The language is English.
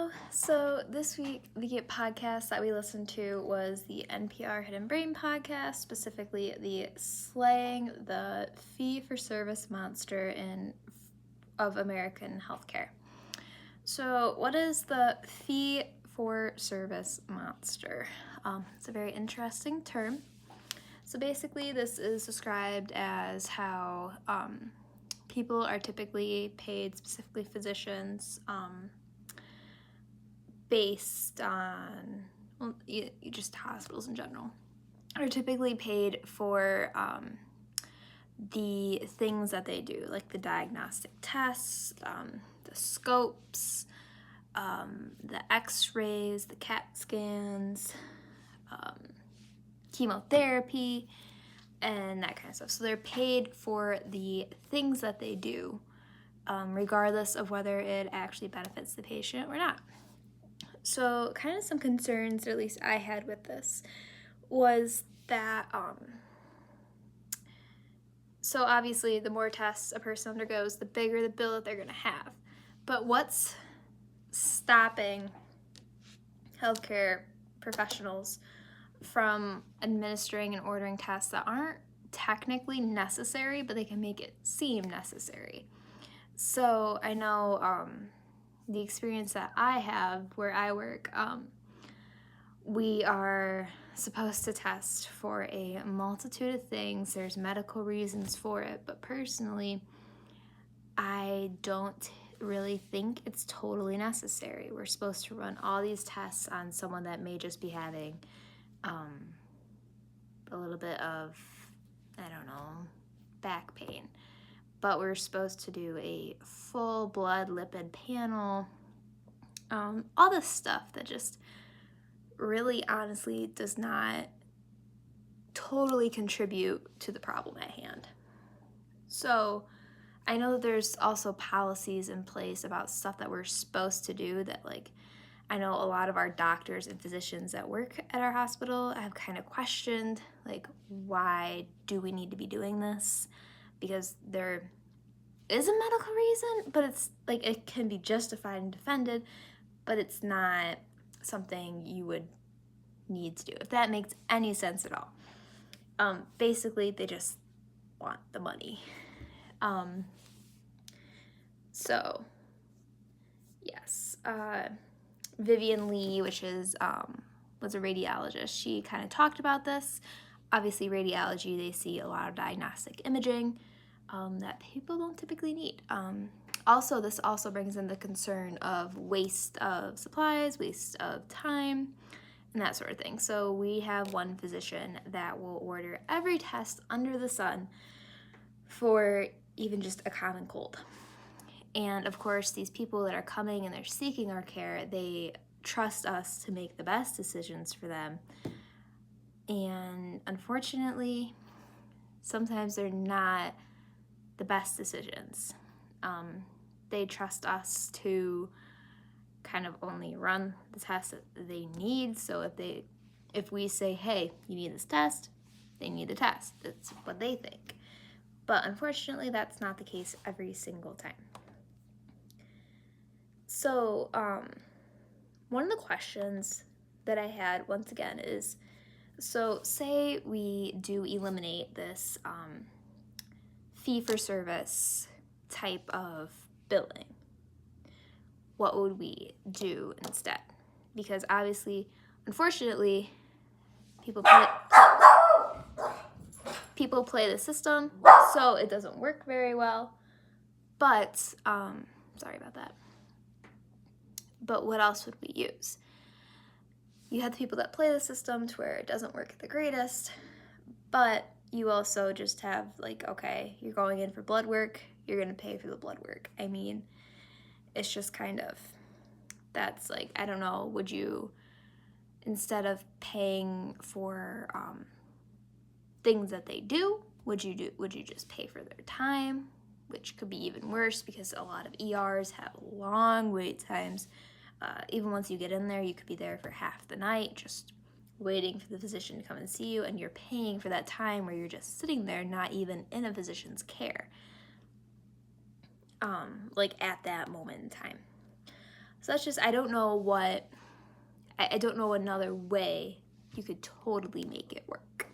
Hello. So this week, the podcast that we listened to was the NPR Hidden Brain podcast, specifically the Slaying the Fee-for-Service Monster of American Healthcare. So what is the fee-for-service monster? It's a very interesting term. So basically, this is described as how people are typically paid, specifically physicians, based on, just hospitals in general, are typically paid for the things that they do, like the diagnostic tests, the scopes, the x-rays, the CAT scans, chemotherapy, and that kind of stuff. So they're paid for the things that they do, regardless of whether it actually benefits the patient or not. So kind of some concerns, or at least I had with this, was that, so obviously the more tests a person undergoes, the bigger the bill that they're going to have. But what's stopping healthcare professionals from administering and ordering tests that aren't technically necessary, but they can make it seem necessary? So I know the experience that I have where I work, we are supposed to test for a multitude of things. There's medical reasons for it, but personally, I don't really think it's totally necessary. We're supposed to run all these tests on someone that may just be having a little bit of, back pain. But we're supposed to do a full blood lipid panel, all this stuff that just really honestly does not totally contribute to the problem at hand. So I know that there's also policies in place about stuff that we're supposed to do that, like, I know a lot of our doctors and physicians that work at our hospital have kind of questioned, like, why do we need to be doing this? Because there is a medical reason, but it's like it can be justified and defended, but it's not something you would need to do, if that makes any sense at all. Basically, they just want the money. So, yes. Vivian Lee, which is was a radiologist, she kind of talked about this. Obviously, radiology, they see a lot of diagnostic imaging that people don't typically need. Also, this also brings in the concern of waste of supplies, waste of time, and that sort of thing. So we have one physician that will order every test under the sun for even just a common cold. And of course, these people that are coming and they're seeking our care, they trust us to make the best decisions for them. And unfortunately, sometimes they're not the best decisions. They trust us to kind of only run the tests that they need. So if we say, hey, you need this test, they need the test. That's what they think. But unfortunately, that's not the case every single time. So one of the questions that I had, once again, is, so say we do eliminate this fee-for-service type of billing. What would we do instead? Because obviously, unfortunately, people play the system, so it doesn't work very well. But, sorry about that. But what else would we use? You have the people that play the system to where it doesn't work the greatest, but you also just have, like, okay, you're going in for blood work, you're going to pay for the blood work. I mean, it's just kind of, that's like, I don't know, would you, instead of paying for things that they do, would you just pay for their time, which could be even worse because a lot of ERs have long wait times. Even once you get in there, you could be there for half the night just waiting for the physician to come and see you, and you're paying for that time where you're just sitting there, not even in a physician's care, like at that moment in time. So that's just, I don't know what, I don't know another way you could totally make it work.